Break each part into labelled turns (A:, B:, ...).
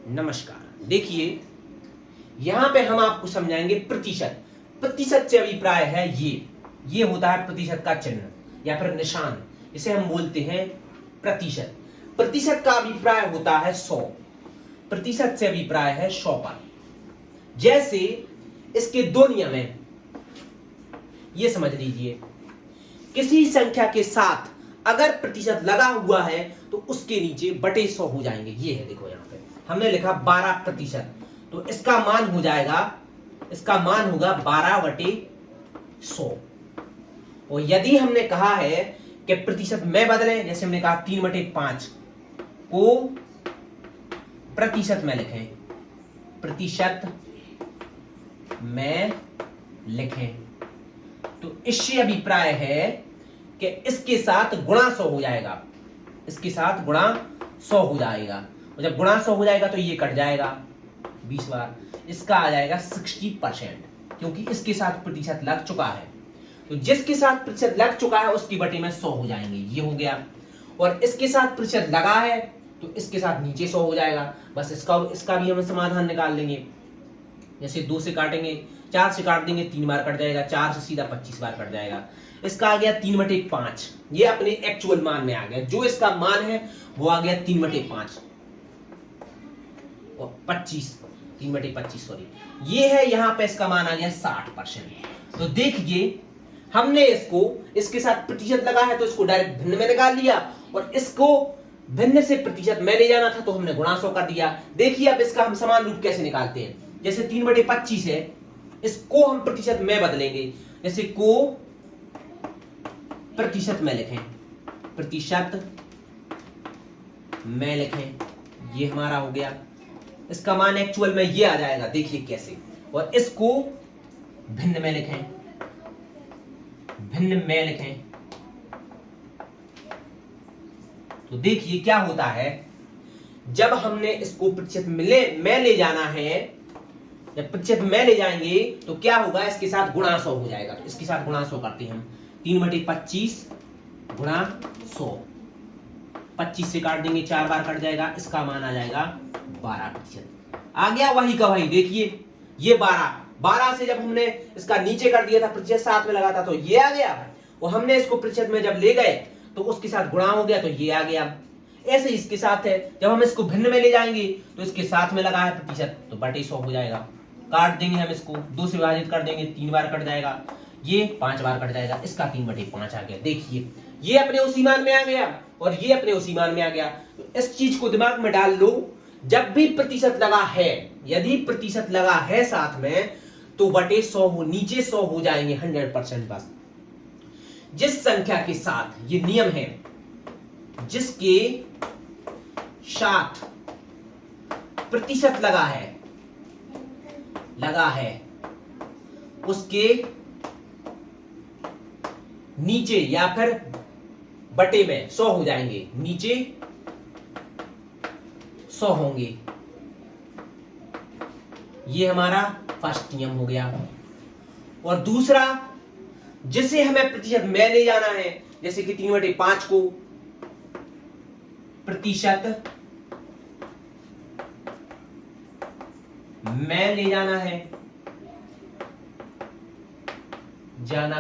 A: नमस्कार। देखिए, यहां पे हम आपको समझाएंगे प्रतिशत। प्रतिशत से अभिप्राय है ये होता है प्रतिशत का चिन्ह या फिर निशान, इसे हम बोलते हैं प्रतिशत। प्रतिशत का अभिप्राय होता है 100। प्रतिशत से अभिप्राय है 100 पर। जैसे इसके दो नियम हैं, ये समझ लीजिए। किसी संख्या के साथ अगर प्रतिशत लगा हुआ है तो उसके नीचे बटे 100 हो जाएंगे। ये है, देखो यहां पे हमने लिखा 12%, तो इसका मान हो जाएगा, इसका मान होगा 12/100। और यदि हमने कहा है कि प्रतिशत में बदलें, जैसे हमने कहा 3/5 को प्रतिशत में लिखें, प्रतिशत में लिखें, तो इससे अभिप्राय है कि इसके साथ गुणा 100 हो जाएगा, इसके साथ गुणा 100 हो जाएगा। और जब गुणा 100 हो जाएगा तो ये कट जाएगा 20 बार, इसका आ जाएगा 60%, क्योंकि इसके साथ प्रतिशत लग चुका है। तो जिसके साथ प्रतिशत लग चुका है उसकी बटे में 100 हो जाएंगे, ये हो गया। और इसके साथ प्रतिशत लगा है तो इसके साथ नीचे 100 हो जाएगा। बस इसका भी हम समाधान निकाल लेंगे। जैसे 2 से काटेंगे, 4 से काट देंगे, 3 बार कट जाएगा, 4 से सीधा 25 बार कट जाएगा। इसका आ गया 3/5, ये अपने एक्चुअल मान में आ गया। जो इसका मान है वो आ गया 3/5 और 3/25 सॉरी, ये है। यहां पे इसका मान आ गया 60%। तो देखिए, हमने इसको, इसके साथ प्रतिशत लगा है तो इसको डायरेक्ट भिन्न में निकाल लिया, और इसको भिन्न से प्रतिशत में ले जाना था तो हमने गुणा 100 कर दिया। देखिए अब इसका हम समान रूप कैसे निकालते हैं। जैसे 3/25 है, इसको हम प्रतिशत में बदलेंगे। जैसे को प्रतिशत में लिखें, प्रतिशत में लिखें, ये हमारा हो गया। इसका मान एक्चुअल में ये आ जाएगा, देखिए कैसे। और इसको भिन्न में लिखें, भिन्न में लिखें, तो देखिए क्या होता है। जब हमने इसको प्रतिशत में ले जाना है, जब प्रतिशत में ले जाएंगे तो क्या होगा, इसके साथ गुणा 100 हो जाएगा। तो इसके साथ गुणा 100 करते हैं हम, 3/25 गुणा 100, 25 से काट देंगे, 4 बार कट जाएगा, इसका मान आ जाएगा 12%। आ गया वही का वही। देखिए ये 12 से जब हमने इसका नीचे कर दिया था, प्रतिशत साथ में लगा था, तो ये आ गया। और हमने इसको प्रतिशत में जब ले गए तो उसके साथ गुणा हो गया, तो ये आ गया। ऐसे इसके साथ है, जब हम इसको भिन्न में ले जाएंगे तो इसके साथ में लगा है प्रतिशत, तो बटे 100 हो जाएगा। काट देंगे हम इसको, 2 से विभाजित कर देंगे, 3 बार कट जाएगा, ये 5 बार कट जाएगा, इसका 3/5 आ गया। देखिए ये अपने उसी मान में आ गया और ये अपने उसी मान में आ गया। तो इस चीज को दिमाग में डाल लो, जब भी प्रतिशत लगा है, यदि प्रतिशत लगा है साथ में, तो बटे 100 हो, नीचे 100 हो जाएंगे 100%। बस जिस संख्या के साथ, ये नियम है, जिसके साथ प्रतिशत लगा है उसके नीचे या फिर बटे में 100 हो जाएंगे, नीचे 100 होंगे। ये हमारा फर्स्ट नियम हो गया। और दूसरा, जिसे हमें प्रतिशत में ले जाना है, जैसे कि 3/5 को प्रतिशत में ले जाना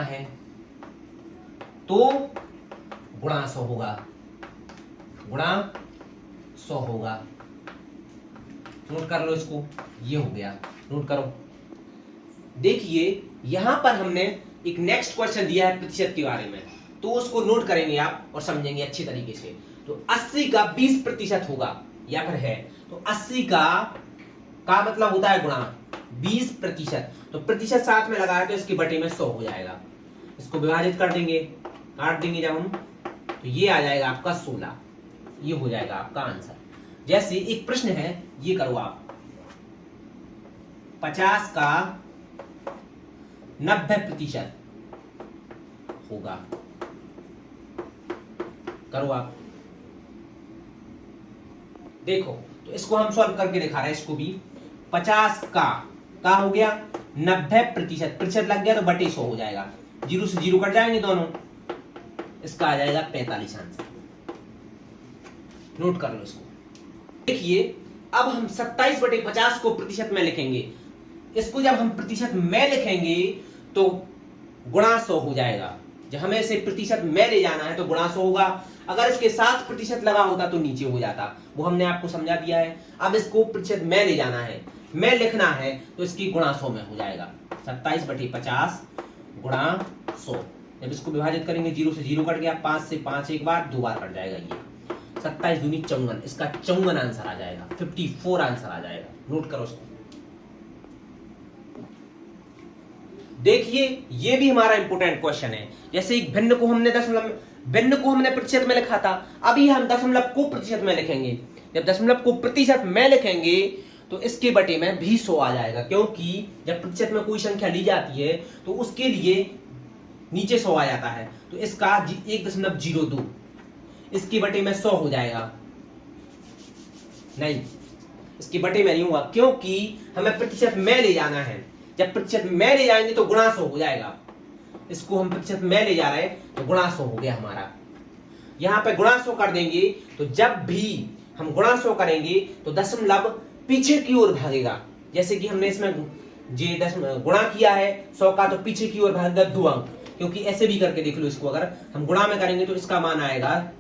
A: है तो गुणा 100 होगा, गुणा 100 होगा। नोट कर लो इसको, ये हो गया, नोट करो। देखिए यहां पर हमने एक नेक्स्ट क्वेश्चन दिया है प्रतिशत के बारे में, तो उसको नोट करेंगे आप और समझेंगे अच्छी तरीके से। तो 80 का 20% होगा या फिर है, तो 80 का मतलब होता है गुणा 20%। तो प्रतिशत साथ में लगा है तो इसके बटे में 100 हो जाएगा। इसको विभाजित कर देंगे, काट देंगे जब हम, तो ये आ जाएगा आपका 16, ये हो जाएगा आपका आंसर। जैसे एक प्रश्न है, ये करो आप, 50 का 90% होगा, करो आप। देखो तो इसको हम सॉल्व करके दिखा रहे हैं। इसको भी 50 का हो गया 90%, प्रतिशत लग गया तो बटे 100 हो जाएगा, 0 से 0 कट जाएंगे दोनों, इसका आ जाएगा 45 आंसर। नोट कर लो इसको। देखिए अब हम 27/50 को प्रतिशत में लिखेंगे। इसको जब हम प्रतिशत में लिखेंगे तो गुणा 100 हो जाएगा। जब हमें इसे प्रतिशत में ले जाना है तो गुणा 100 होगा। अगर इसके साथ प्रतिशत लगा होता तो नीचे हो जाता, वो हमने आपको समझा दिया है। अब इसको प्रतिशत में ले जाना है, में लिखना है तो इसकी गुणा 100 में हो जाएगा। 27/50 गुणा 100। जब इसको विभाजित करेंगे 0 से 0 कट गया, 5 से 5 एक बार, 2 बार कट जाएगा। ये 27 दूनी 54, इसका 54 आंसर आ जाएगा, 54 आंसर आ जाएगा। नोट करो इसको। देखिए ये भी हमारा इंपोर्टेंट क्वेश्चन है। जैसे एक भिन्न को हमने प्रतिशत में लिखा था, अभी हम दशमलव को प्रतिशत में लिखेंगे। जब दशमलव को प्रतिशत में लिखेंगे तो इसके बटे में भी 100 आ जाएगा, क्योंकि जब प्रतिशत में कोई संख्या ली जाती है तो उसके लिए नीचे 100 आ जाता है। तो इसका 1.02 इसके बटे में 100 हो जाएगा। नहीं, इसके बटे में नहीं हुआ, क्योंकि हमें प्रतिशत में ले जाना है। जब प्रतिशत में ले जाएंगे तो गुणा 100 हो जाएगा। इसको हम प्रतिशत में ले जा रहे हैं तो गुणा 100 हो गया हमारा। यहां पे गुणा 100 कर देंगे तो जब भी हम गुणा 100 करेंगे तो दशमलव पीछे की ओर भागेगा। जैसे कि हमने इसमें गुणा किया है 100 का, तो पीछे की ओर भागेगा 2 अंक, क्योंकि ऐसे भी करके देख लो इसको। अगर हम गुणा में करेंगे तो इसका मान आएगा,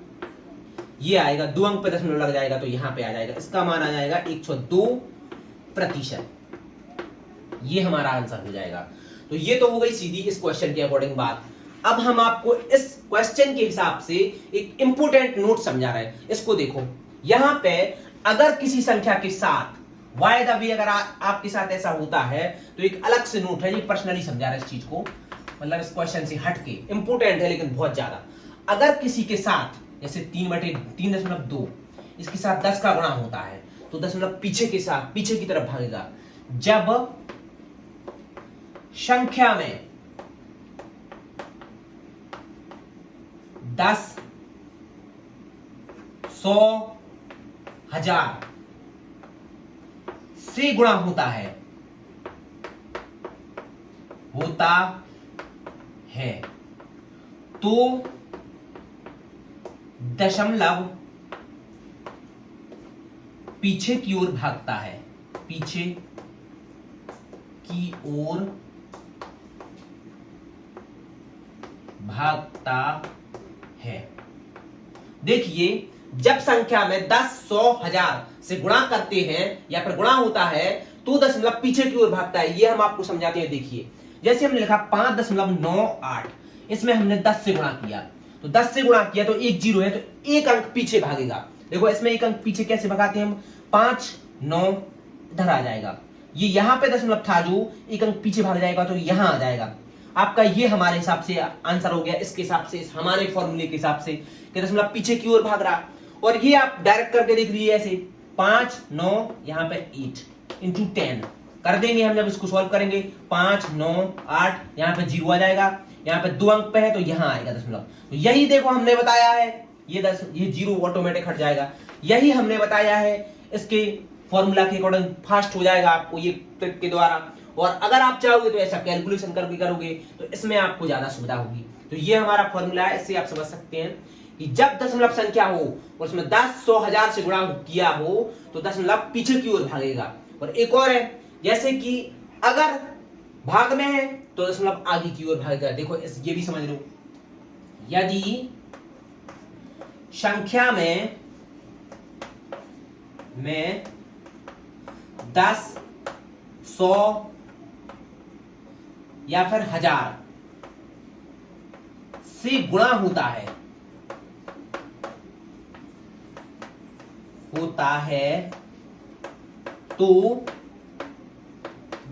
A: ये आएगा 2 अंक पे दशमलव लग जाएगा तो यहां पे आ जाएगा, इसका मान आ जाएगा 102%। ये हमारा आंसर हो जाएगा। तो ये तो हो गई सीधी इस क्वेश्चन के अकॉर्डिंग बात। अब हम आपको इस क्वेश्चन के हिसाब से एक इंपोर्टेंट नोट समझा रहे हैं। इसको देखो, यहां पे अगर किसी संख्या के साथ बाय द वे अगर आपके साथ ऐसा होता है तो एक अलग से नोट है, ये पर्सनली समझा रहा है इस चीज को, मतलब इस क्वेश्चन से हटके, इंपोर्टेंट है लेकिन बहुत ज्यादा। अगर किसी के साथ जैसे 3/3.2 इसके साथ 10 का गुणा होता है तो दशमलव पीछे के साथ पीछे की तरफ भागेगा। जब संख्या में 10, 100, 1000 से गुणा होता है तो दशमलव पीछे की ओर भागता है, पीछे की ओर भागता है। देखिए जब संख्या में 10, 100, 1000 से गुणा करते हैं या फिर गुणा होता है तो दशमलव पीछे की ओर भागता है। ये हम आपको समझाते हैं। देखिए जैसे हमने लिखा 5.98, इसमें हमने 10 से गुणा किया, तो 10 से गुणा किया तो 1 0 है तो 1 अंक पीछे भागेगा। देखो इसमें 1 अंक पीछे कैसे भगाते हैं हम, 5, 9 इधर आ जाएगा। ये यहां पे दशमलव था जो 1 अंक पीछे भाग जाएगा तो यहां आ जाएगा आपका। ये हमारे हिसाब से आंसर हो गया, इसके हिसाब से, हमारे फॉर्मूले के हिसाब से कि दशमलव पीछे की ओर भाग रहा। और ये आप डायरेक्ट करके देख लीजिए ऐसे 5, 9 यहाँ पे 8 इंटू 10 कर देंगे हम। जब इसको सॉल्व करेंगे 5, 9, 8 यहाँ पे 0 आ जाएगा, यहाँ पे 2 अंक पे है तो यहाँ आएगा दशमलव। तो यही देखो हमने बताया है, ये 0 ऑटोमेटिक हट जाएगा। यही हमने बताया है, इसके फॉर्मूला के अकॉर्डिंग फास्ट हो जाएगा आपको ये ट्रिक के द्वारा। और अगर आप चाहोगे तो ऐसा कैलकुलेशन करके करोगे तो इसमें आपको ज्यादा सुविधा होगी। तो ये हमारा फॉर्मूला है, इससे आप समझ सकते हैं कि जब दशमलव संख्या हो और उसमें 10, 100, 1000 से गुणा किया हो तो दशमलव पीछे की ओर भागेगा। और एक और है, जैसे कि अगर भाग में है तो दशमलव आगे की ओर भागेगा। देखो ये भी समझ लो, यदि संख्या में 10, 100 या फिर 1000 से गुणा होता है तो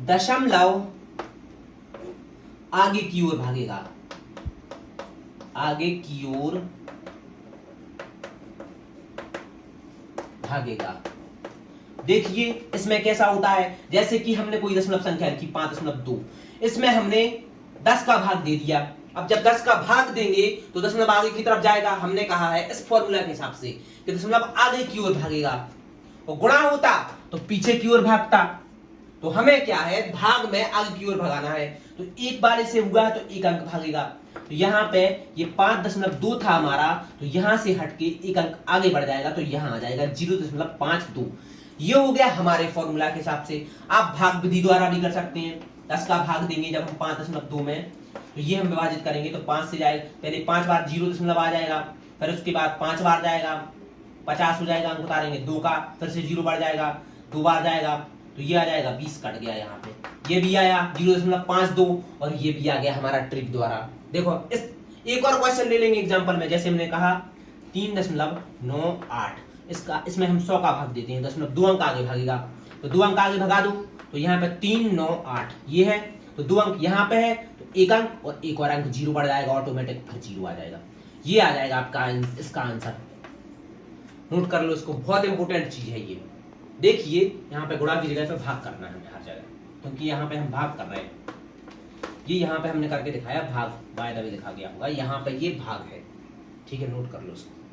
A: दशमलव आगे की ओर भागेगा, आगे की ओर भागेगा। देखिए इसमें कैसा होता है, जैसे कि हमने कोई दशमलव संख्या लिखी 5.2, इसमें हमने 10 का भाग दे दिया। अब जब 10 का भाग देंगे तो दशमलव आगे की तरफ जाएगा। हमने कहा है इस फॉर्मूला के हिसाब से कि दशमलव आगे की ओर भागेगा। और गुणा होता तो पीछे की ओर भागता। तो हमें क्या है, भाग में आगे की ओर भगाना है। तो एक बार इसे हुआ तो 1 अंक भागेगा। तो यहाँ पे ये 5.2 था हमारा, तो यहाँ से हटके एक अंक आगे बढ़ जाएगा, तो यहाँ आ जाएगा 0.52। ये हो गया हमारे फॉर्मूला के हिसाब से। आप भाग विधि द्वारा भी कर सकते हैं। 10 का भाग देंगे जब हम 5.2 में, तो ये हम विभाजित करेंगे तो 5 से जाएगा, पहले 5 बार 0 आ जाएगा, फिर उसके बाद 5 बार जाएगा, 50 हो जाएगा, अंक उतारेंगे 2 का, फिर से 0 बढ़ जाएगा, 2 बार जाएगा, तो ये आ जाएगा 20 कट गया यहाँ पे, ये भी आया 0.52 और ये भी आ गया हमारा ट्रिक द्वारा। देखो इस एक और क्वेश्चन ले लेंगे एग्जांपल में, जैसे हमने कहा 3.98, इसमें हम 100 का भाग देते हैं, 2 अंक आगे भागेगा, तो 2 अंक आगे भगा दो, तो यहाँ पे 398 ये है, तो 2 अंक यहाँ पे है, तो 1 अंक और एक और अंक 0 बढ़ जाएगा ऑटोमेटिक, फिर 0 आ जाएगा। ये आ जाएगा आपका इसका आंसर। नोट कर लो इसको, बहुत इंपॉर्टेंट चीज है ये। देखिए यहाँ पे गुणा की जगह पे भाग करना है हर जगह, क्योंकि यहाँ पे हम भाग कर रहे हैं। ये यहाँ पे हमने करके दिखाया भाग, बाय द वे लिखा गया होगा, यहाँ पे ये भाग है, ठीक है, नोट कर लो इसको।